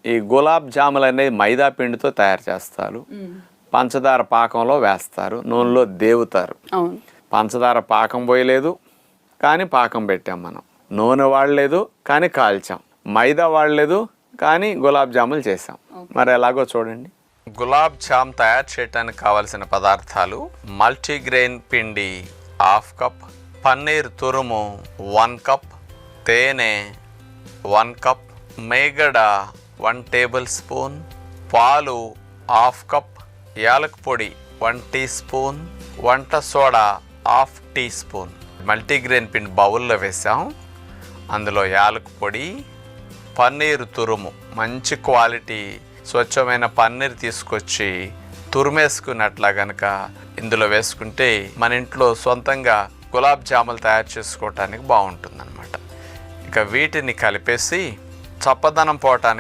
ఈ గులాబ్ జాములు అనేది మైదా పిండితో తయారు చేస్తారు. పంచదార పాకంలో వేస్తారు, నూనెలో దేవుతారు. పంచదార పాకం పోయలేదు కానీ పాకం పెట్టాం మనం. నూనె వాడలేదు కానీ కాల్చాం. మైదా వాడలేదు కానీ గులాబ్ జాములు చేసాం. మరి ఎలాగో చూడండి. గులాబ్ జామ్ తయారు చేయడానికి కావలసిన పదార్థాలు: మల్టీగ్రెయిన్ పిండి 1/2 కప్, పన్నీర్ తురుము 1 కప్, తేనె 1 కప్, మేగడ 1 టేబుల్ స్పూన్, పాలు 1/2 కప్, యాలక్ పొడి 1 టీ స్పూన్, వంట సోడా 1/2 టీ స్పూన్. మల్టీగ్రెయిన్ పిండి బౌల్లో వేసాం. అందులో యాలక్ పొడి, పన్నీర్ తురుము, మంచి క్వాలిటీ స్వచ్ఛమైన పన్నీర్ తీసుకొచ్చి తురిమేసుకున్నట్లా కనుక ఇందులో వేసుకుంటే మన ఇంట్లో సొంతంగా గులాబ్ జాములు తయారు చేసుకోవటానికి బాగుంటుందన్నమాట. ఇక వీటిని కలిపేసి చప్పదనం పోవటానికి